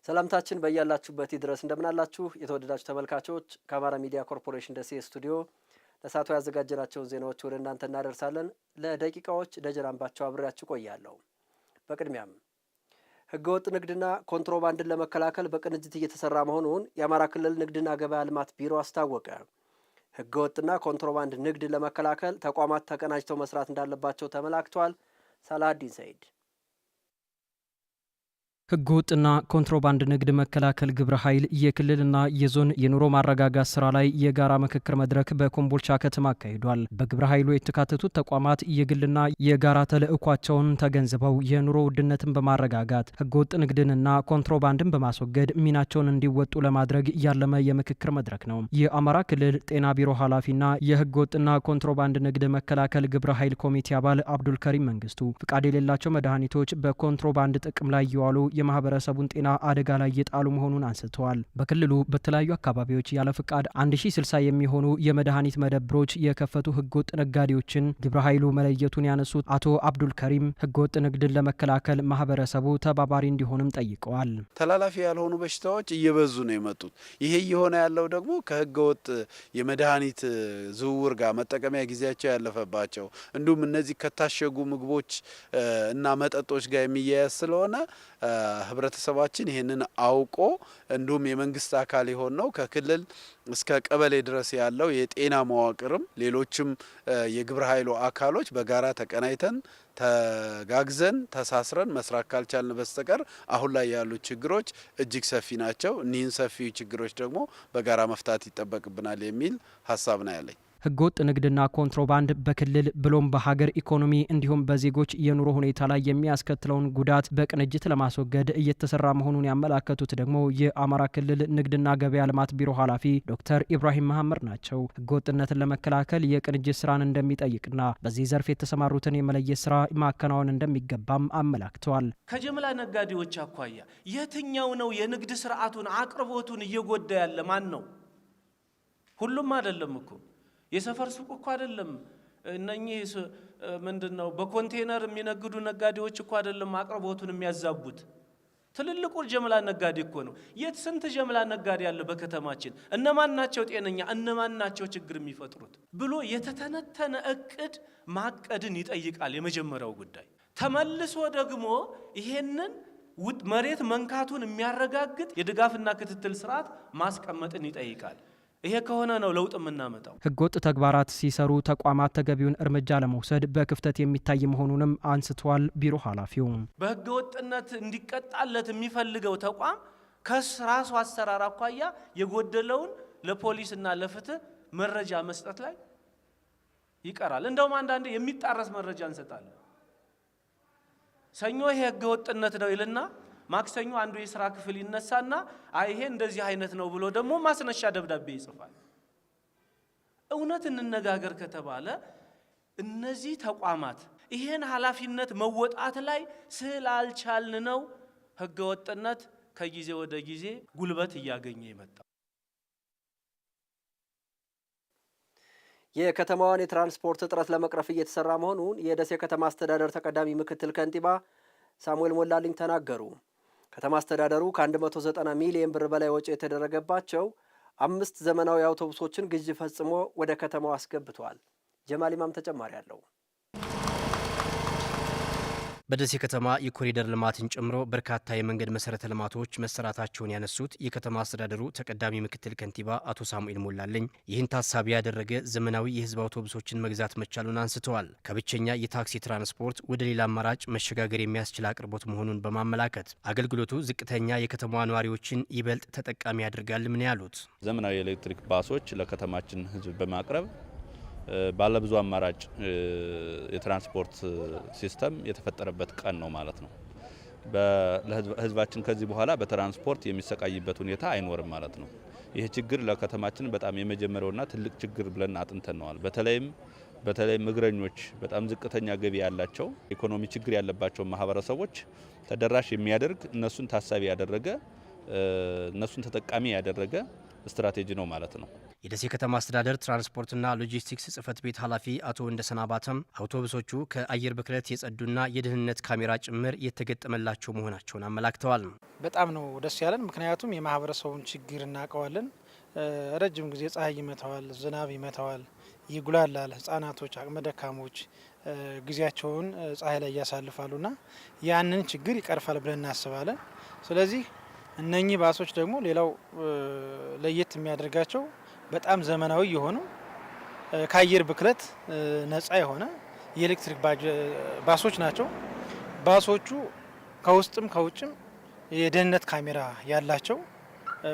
ሰላምታችን በእያላችሁበት ድረስ እንደምናላችሁ የተወደዳችሁ ተመልካቾች ከአማራ ሚዲያ ኮርፖሬሽን ደሴ ስቱዲዮ ለሳቱ ያዘጋጀናቸውን ዜናዎች ወደ እናንተ እናደርሳለን። ለደቂቃዎች ደጀን አምባቸው አብሬያችሁ ቆያለሁ። በቅድሚያም ህገወጥ ንግድና ኮንትሮባንድን ለመከላከል በቅንጅት እየተሰራ መሆኑን የአማራ ክልል ንግድና ገበያ ልማት ቢሮ አስታወቀ። ህገወጥና ኮንትሮባንድ ንግድ ለመከላከል ተቋማት ተቀናጅተው መስራት እንዳለባቸው ተመላክቷል። ሳላዲን ሰይድ ህገወጥና ኮንትሮባንድ ንግድ መከላከል ግብረ ኃይል የክልልና የዞን የኑሮ ማረጋጋት ስራ ላይ የጋራ ምክክር መድረክ በኮምቦልቻ ከተማ አካሂዷል። በግብረ ኃይሉ የተካተቱት ተቋማት የግልና የጋራ ተልዕኳቸውን ተገንዝበው የኑሮ ውድነትን በማረጋጋት ህገወጥ ንግድንና ኮንትሮባንድን በማስወገድ ሚናቸውን እንዲወጡ ለማድረግ ያለመ የምክክር መድረክ ነው። የአማራ ክልል ጤና ቢሮ ኃላፊና የህገወጥና ኮንትሮባንድ ንግድ መከላከል ግብረ ኃይል ኮሚቴ አባል አብዱልከሪም መንግስቱ ፍቃድ የሌላቸው መድኃኒቶች በኮንትሮባንድ ጥቅም ላይ የዋሉ የማህበረሰቡን ጤና አደጋ ላይ የጣሉ መሆኑን አንስተዋል። በክልሉ በተለያዩ አካባቢዎች ያለ ፍቃድ 1060 የሚሆኑ የመድኃኒት መደብሮች የከፈቱ ህገወጥ ነጋዴዎችን ግብረ ኃይሉ መለየቱን ያነሱት አቶ አብዱል ከሪም ህገወጥ ንግድን ለመከላከል ማህበረሰቡ ተባባሪ እንዲሆንም ጠይቀዋል። ተላላፊ ያልሆኑ በሽታዎች እየበዙ ነው የመጡት። ይሄ እየሆነ ያለው ደግሞ ከህገወጥ የመድኃኒት ዝውውር ጋር መጠቀሚያ ጊዜያቸው ያለፈባቸው እንዲሁም እነዚህ ከታሸጉ ምግቦች እና መጠጦች ጋር የሚያያዝ ስለሆነ ህብረተሰባችን ይሄንን አውቆ እንዲሁም የመንግስት አካል የሆን ነው ከክልል እስከ ቀበሌ ድረስ ያለው የጤና መዋቅርም ሌሎችም የግብረ ኃይሉ አካሎች በጋራ ተቀናይተን ተጋግዘን ተሳስረን መስራት ካልቻልን በስተቀር አሁን ላይ ያሉ ችግሮች እጅግ ሰፊ ናቸው። እኒህን ሰፊ ችግሮች ደግሞ በጋራ መፍታት ይጠበቅብናል የሚል ሀሳብ ነው ያለኝ። ህገወጥ ንግድና ኮንትሮባንድ በክልል ብሎም በሀገር ኢኮኖሚ እንዲሁም በዜጎች የኑሮ ሁኔታ ላይ የሚያስከትለውን ጉዳት በቅንጅት ለማስወገድ እየተሰራ መሆኑን ያመላከቱት ደግሞ የአማራ ክልል ንግድና ገበያ ልማት ቢሮ ኃላፊ ዶክተር ኢብራሂም መሐመድ ናቸው። ህገወጥነትን ለመከላከል የቅንጅት ስራን እንደሚጠይቅና በዚህ ዘርፍ የተሰማሩትን የመለየት ስራ ማከናወን እንደሚገባም አመላክተዋል። ከጅምላ ነጋዴዎች አኳያ የትኛው ነው የንግድ ስርዓቱን አቅርቦቱን እየጎዳ ያለ ማን ነው? ሁሉም አይደለም እኮ የሰፈር ሱቅ እኮ አይደለም። እነኚህ ምንድነው በኮንቴነር የሚነግዱ ነጋዴዎች እኮ አይደለም አቅርቦቱን የሚያዛቡት። ትልልቁ ጀምላ ነጋዴ እኮ ነው። የት ስንት ጀምላ ነጋዴ ያለ በከተማችን? እነማን ናቸው ጤነኛ? እነማን ናቸው ችግር የሚፈጥሩት ብሎ የተተነተነ እቅድ ማቀድን ይጠይቃል። የመጀመሪያው ጉዳይ ተመልሶ ደግሞ ይሄንን መሬት መንካቱን የሚያረጋግጥ የድጋፍና ክትትል ስርዓት ማስቀመጥን ይጠይቃል። ይሄ ከሆነ ነው ለውጥ የምናመጣው። ህገወጥ ተግባራት ሲሰሩ ተቋማት ተገቢውን እርምጃ ለመውሰድ በክፍተት የሚታይ መሆኑንም አንስተዋል። ቢሮ ኃላፊው በህገወጥነት እንዲቀጣለት የሚፈልገው ተቋም ከራሱ አሰራር አኳያ የጎደለውን ለፖሊስና ለፍትህ መረጃ መስጠት ላይ ይቀራል። እንደውም አንዳንዴ የሚጣረስ መረጃ እንሰጣለን። ሰኞ ይሄ ህገወጥነት ነው ይልና ማክሰኞ አንዱ የሥራ ክፍል ይነሳና ይሄ እንደዚህ አይነት ነው ብሎ ደግሞ ማስነሻ ደብዳቤ ይጽፋል። እውነት እንነጋገር ከተባለ እነዚህ ተቋማት ይሄን ኃላፊነት መወጣት ላይ ስላልቻልን ነው ህገወጥነት ከጊዜ ወደ ጊዜ ጉልበት እያገኘ የመጣው። የከተማዋን የትራንስፖርት እጥረት ለመቅረፍ እየተሰራ መሆኑን የደሴ ከተማ አስተዳደር ተቀዳሚ ምክትል ከንቲባ ሳሙኤል ሞላልኝ ተናገሩ። ከተማ አስተዳደሩ ከ190 ሚሊዮን ብር በላይ ወጪ የተደረገባቸው 5 ዘመናዊ አውቶቡሶችን ግዢ ፈጽሞ ወደ ከተማው አስገብቷል። ጀማል ኢማም ተጨማሪ አለው። በደሴ ከተማ የኮሪደር ልማትን ጨምሮ በርካታ የመንገድ መሰረተ ልማቶች መሰራታቸውን ያነሱት የከተማ አስተዳደሩ ተቀዳሚ ምክትል ከንቲባ አቶ ሳሙኤል ሞላልኝ ይህን ታሳቢ ያደረገ ዘመናዊ የህዝብ አውቶቡሶችን መግዛት መቻሉን አንስተዋል። ከብቸኛ የታክሲ ትራንስፖርት ወደ ሌላ አማራጭ መሸጋገር የሚያስችል አቅርቦት መሆኑን በማመላከት አገልግሎቱ ዝቅተኛ የከተማዋ ነዋሪዎችን ይበልጥ ተጠቃሚ ያደርጋል ምን ያሉት ዘመናዊ የኤሌክትሪክ ባሶች ለከተማችን ህዝብ በማቅረብ ባለብዙ አማራጭ የትራንስፖርት ሲስተም የተፈጠረበት ቀን ነው ማለት ነው። ለህዝባችን ከዚህ በኋላ በትራንስፖርት የሚሰቃይበት ሁኔታ አይኖርም ማለት ነው። ይህ ችግር ለከተማችን በጣም የመጀመሪያውና ትልቅ ችግር ብለን አጥንተነዋል። በተለይም እግረኞች በጣም ዝቅተኛ ገቢ ያላቸው ኢኮኖሚ ችግር ያለባቸው ማህበረሰቦች ተደራሽ የሚያደርግ እነሱን ታሳቢ ያደረገ እነሱን ተጠቃሚ ያደረገ ስትራቴጂ ነው ማለት ነው። የደሴ ከተማ አስተዳደር ትራንስፖርትና ሎጂስቲክስ ጽሕፈት ቤት ኃላፊ አቶ ወንደሰን አባተም አውቶቡሶቹ ከአየር ብክለት የጸዱና የደህንነት ካሜራ ጭምር የተገጠመላቸው መሆናቸውን አመላክተዋል። በጣም ነው ደስ ያለን። ምክንያቱም የማህበረሰቡን ችግር እናውቀዋለን። ረጅም ጊዜ ፀሐይ ይመታዋል፣ ዝናብ ይመታዋል፣ ይጉላላል። ህጻናቶች፣ አቅመ ደካሞች ጊዜያቸውን ፀሐይ ላይ ያሳልፋሉና ያንን ችግር ይቀርፋል ብለን እናስባለን። ስለዚህ እነኚህ ባሶች ደግሞ ሌላው ለየት የሚያደርጋቸው በጣም ዘመናዊ የሆኑ ከአየር ብክለት ነጻ የሆነ የኤሌክትሪክ ባሶች ናቸው። ባሶቹ ከውስጥም ከውጭም የደህንነት ካሜራ ያላቸው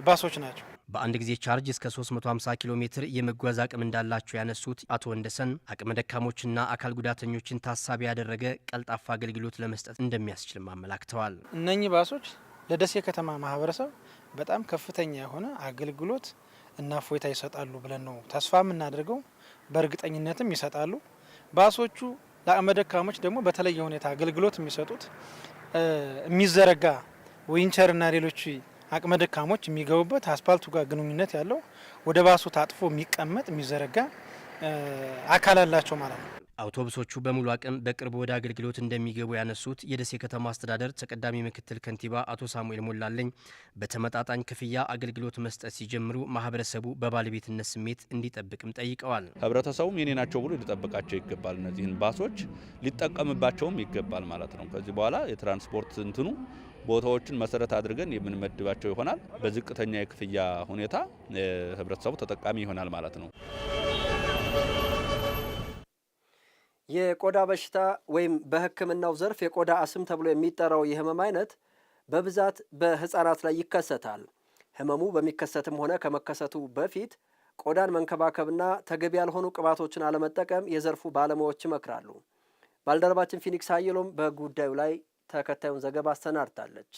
ባሶች ናቸው። በአንድ ጊዜ ቻርጅ እስከ 350 ኪሎ ሜትር የመጓዝ አቅም እንዳላቸው ያነሱት አቶ ወንደሰን አቅመ ደካሞችና አካል ጉዳተኞችን ታሳቢ ያደረገ ቀልጣፋ አገልግሎት ለመስጠት እንደሚያስችልም አመላክተዋል። እነኚህ ባሶች ለደሴ ከተማ ማህበረሰብ በጣም ከፍተኛ የሆነ አገልግሎት እና እፎይታ ይሰጣሉ ብለን ነው ተስፋ የምናደርገው። በእርግጠኝነትም ይሰጣሉ። ባሶቹ ለአቅመ ደካሞች ደግሞ በተለየ ሁኔታ አገልግሎት የሚሰጡት የሚዘረጋ ዊንቸርና ሌሎች አቅመ ደካሞች የሚገቡበት አስፓልቱ ጋር ግንኙነት ያለው ወደ ባሱ ታጥፎ የሚቀመጥ የሚዘረጋ አካል አላቸው ማለት ነው። አውቶቡሶቹ በሙሉ አቅም በቅርቡ ወደ አገልግሎት እንደሚገቡ ያነሱት የደሴ ከተማ አስተዳደር ተቀዳሚ ምክትል ከንቲባ አቶ ሳሙኤል ሞላለኝ በተመጣጣኝ ክፍያ አገልግሎት መስጠት ሲጀምሩ ማህበረሰቡ በባለቤትነት ስሜት እንዲጠብቅም ጠይቀዋል። ህብረተሰቡም የኔ ናቸው ብሎ ሊጠብቃቸው ይገባል። እነዚህን ባሶች ሊጠቀምባቸውም ይገባል ማለት ነው። ከዚህ በኋላ የትራንስፖርት እንትኑ ቦታዎችን መሰረት አድርገን የምንመድባቸው ይሆናል። በዝቅተኛ የክፍያ ሁኔታ ህብረተሰቡ ተጠቃሚ ይሆናል ማለት ነው። የቆዳ በሽታ ወይም በሕክምናው ዘርፍ የቆዳ አስም ተብሎ የሚጠራው የህመም አይነት በብዛት በህፃናት ላይ ይከሰታል። ህመሙ በሚከሰትም ሆነ ከመከሰቱ በፊት ቆዳን መንከባከብና ተገቢ ያልሆኑ ቅባቶችን አለመጠቀም የዘርፉ ባለሙያዎች ይመክራሉ። ባልደረባችን ፊኒክስ ሀየሎም በጉዳዩ ላይ ተከታዩን ዘገባ አሰናድታለች።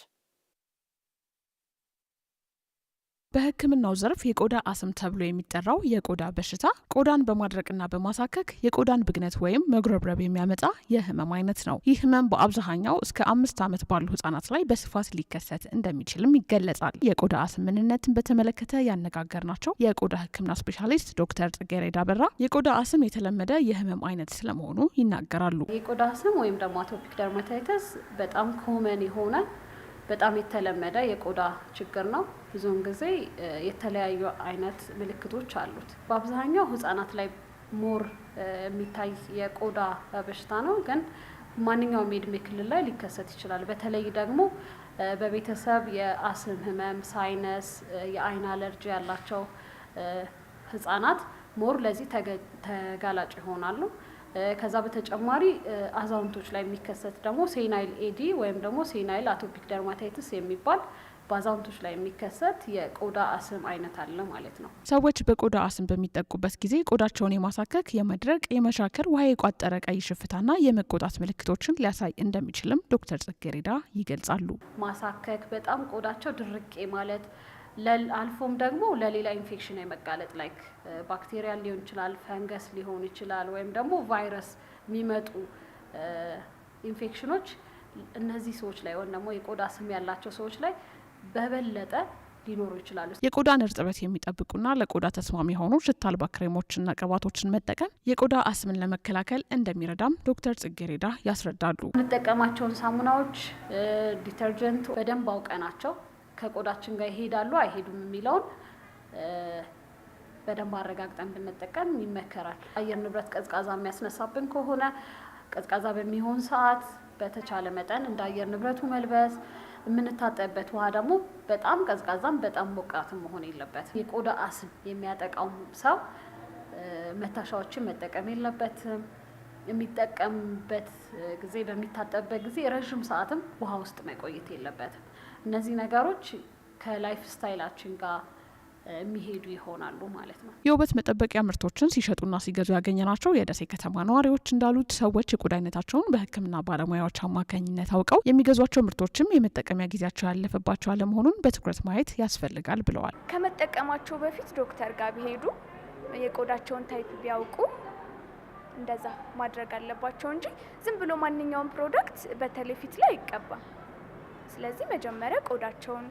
በሕክምናው ዘርፍ የቆዳ አስም ተብሎ የሚጠራው የቆዳ በሽታ ቆዳን በማድረቅና በማሳከክ የቆዳን ብግነት ወይም መጉረብረብ የሚያመጣ የህመም አይነት ነው። ይህ ህመም በአብዛኛው እስከ 5 ዓመት ባሉ ህጻናት ላይ በስፋት ሊከሰት እንደሚችልም ይገለጻል። የቆዳ አስም ምንነትን በተመለከተ ያነጋገርናቸው የቆዳ ሕክምና ስፔሻሊስት ዶክተር ጽጌረዳ በራ የቆዳ አስም የተለመደ የህመም አይነት ስለመሆኑ ይናገራሉ። የቆዳ አስም ወይም ደግሞ አቶፒክ ደርማታይተስ በጣም ኮመን የሆነ በጣም የተለመደ የቆዳ ችግር ነው። ብዙውን ጊዜ የተለያዩ አይነት ምልክቶች አሉት። በአብዛኛው ህጻናት ላይ ሞር የሚታይ የቆዳ በሽታ ነው፣ ግን ማንኛውም የእድሜ ክልል ላይ ሊከሰት ይችላል። በተለይ ደግሞ በቤተሰብ የአስም ህመም፣ ሳይነስ፣ የአይን አለርጂ ያላቸው ህጻናት ሞር ለዚህ ተጋላጭ ይሆናሉ። ከዛ በተጨማሪ አዛውንቶች ላይ የሚከሰት ደግሞ ሴናይል ኤዲ ወይም ደግሞ ሴናይል አቶፒክ ደርማታይትስ የሚባል በአዛውንቶች ላይ የሚከሰት የቆዳ አስም አይነት አለ ማለት ነው። ሰዎች በቆዳ አስም በሚጠቁበት ጊዜ ቆዳቸውን የማሳከክ፣ የመድረቅ፣ የመሻከር፣ ውሃ የቋጠረ ቀይ ሽፍታና የመቆጣት ምልክቶችን ሊያሳይ እንደሚችልም ዶክተር ጽጌረዳ ይገልጻሉ። ማሳከክ፣ በጣም ቆዳቸው ድርቄ ማለት አልፎም ደግሞ ለሌላ ኢንፌክሽን የመጋለጥ ላይክ ባክቴሪያ ሊሆን ይችላል፣ ፈንገስ ሊሆን ይችላል፣ ወይም ደግሞ ቫይረስ የሚመጡ ኢንፌክሽኖች እነዚህ ሰዎች ላይ ወይም ደግሞ የቆዳ አስም ያላቸው ሰዎች ላይ በበለጠ ሊኖሩ ይችላሉ። የቆዳን እርጥበት የሚጠብቁና ለቆዳ ተስማሚ የሆኑ ሽታ አልባ ክሬሞችና ቅባቶችን መጠቀም የቆዳ አስምን ለመከላከል እንደሚረዳም ዶክተር ጽጌረዳ ያስረዳሉ። የምንጠቀማቸውን ሳሙናዎች፣ ዲተርጀንት በደንብ አውቀናቸው ከቆዳችን ጋር ይሄዳሉ አይሄዱም የሚለውን በደንብ አረጋግጠን ብንጠቀም ይመከራል። አየር ንብረት ቀዝቃዛ የሚያስነሳብን ከሆነ ቀዝቃዛ በሚሆን ሰዓት በተቻለ መጠን እንደ አየር ንብረቱ መልበስ፣ የምንታጠብበት ውሃ ደግሞ በጣም ቀዝቃዛም በጣም ሞቃትም መሆን የለበትም። የቆዳ አስም የሚያጠቃው ሰው መታሻዎችን መጠቀም የለበትም። የሚጠቀምበት ጊዜ በሚታጠብበት ጊዜ ረዥም ሰዓትም ውሃ ውስጥ መቆየት የለበትም። እነዚህ ነገሮች ከላይፍ ስታይላችን ጋር የሚሄዱ ይሆናሉ ማለት ነው። የውበት መጠበቂያ ምርቶችን ሲሸጡና ሲገዙ ያገኘናቸው የደሴ ከተማ ነዋሪዎች እንዳሉት ሰዎች የቆዳ አይነታቸውን በሕክምና ባለሙያዎች አማካኝነት አውቀው የሚገዟቸው ምርቶችም የመጠቀሚያ ጊዜያቸው ያለፈባቸው አለመሆኑን በትኩረት ማየት ያስፈልጋል ብለዋል። ከመጠቀማቸው በፊት ዶክተር ጋር ቢሄዱ የቆዳቸውን ታይፕ ቢያውቁ እንደዛ ማድረግ አለባቸው እንጂ ዝም ብሎ ማንኛውም ፕሮዳክት በተለይ ፊት ላይ አይቀባም። ስለዚህ መጀመሪያ ቆዳቸውን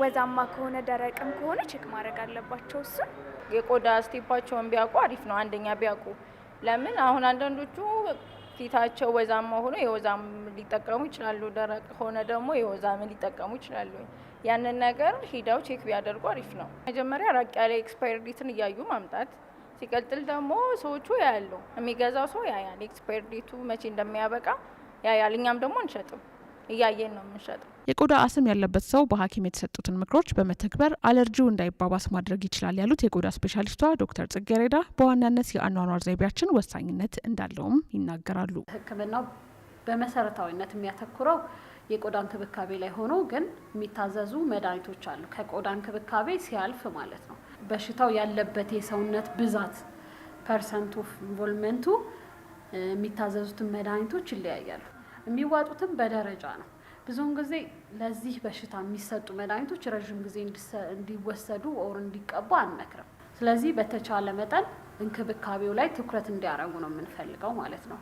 ወዛማ ከሆነ ደረቅም ከሆነ ቼክ ማድረግ አለባቸው። እሱ የቆዳ ስቴፓቸውን ቢያውቁ አሪፍ ነው። አንደኛ ቢያውቁ ለምን አሁን አንዳንዶቹ ፊታቸው ወዛማ ሆኖ የወዛም ሊጠቀሙ ይችላሉ፣ ደረቅ ሆነ ደግሞ የወዛም ሊጠቀሙ ይችላሉ። ያንን ነገር ሂደው ቼክ ቢያደርጉ አሪፍ ነው። መጀመሪያ ራቅ ያለ ኤክስፓየር ዴትን እያዩ ማምጣት፣ ሲቀጥል ደግሞ ሰዎቹ ያያሉ፣ የሚገዛው ሰው ያያል ኤክስፓየር ዴቱ መቼ እንደሚያበቃ ያያል። እኛም ደግሞ አንሸጥም፣ እያየን ነው የምንሸጠው። የቆዳ አስም ያለበት ሰው በሐኪም የተሰጡትን ምክሮች በመተግበር አለርጂው እንዳይባባስ ማድረግ ይችላል ያሉት የቆዳ ስፔሻሊስቷ ዶክተር ጽጌሬዳ በዋናነት የአኗኗር ዘይቤያችን ወሳኝነት እንዳለውም ይናገራሉ። ሕክምናው በመሰረታዊነት የሚያተኩረው የቆዳ እንክብካቤ ላይ ሆኖ ግን የሚታዘዙ መድኃኒቶች አሉ። ከቆዳ እንክብካቤ ሲያልፍ ማለት ነው በሽታው ያለበት የሰውነት ብዛት ፐርሰንት ኦፍ ኢንቮልቭመንቱ የሚታዘዙትን መድኃኒቶች ይለያያሉ። የሚዋጡትም በደረጃ ነው። ብዙውን ጊዜ ለዚህ በሽታ የሚሰጡ መድኃኒቶች ረዥም ጊዜ እንዲወሰዱ ኦር እንዲቀቡ አንመክርም። ስለዚህ በተቻለ መጠን እንክብካቤው ላይ ትኩረት እንዲያደርጉ ነው የምንፈልገው ማለት ነው።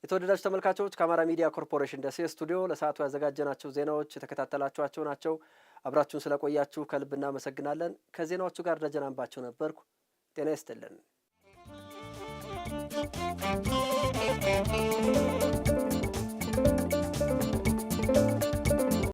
የተወደዳችሁ ተመልካቾች ከአማራ ሚዲያ ኮርፖሬሽን ደሴ ስቱዲዮ ለሰዓቱ ያዘጋጀናቸው ዜናዎች የተከታተላችኋቸው ናቸው። አብራችሁን ስለቆያችሁ ከልብ እናመሰግናለን። ከዜናዎቹ ጋር ደጀን አምባቸው ነበርኩ። ጤና ይስጥልን።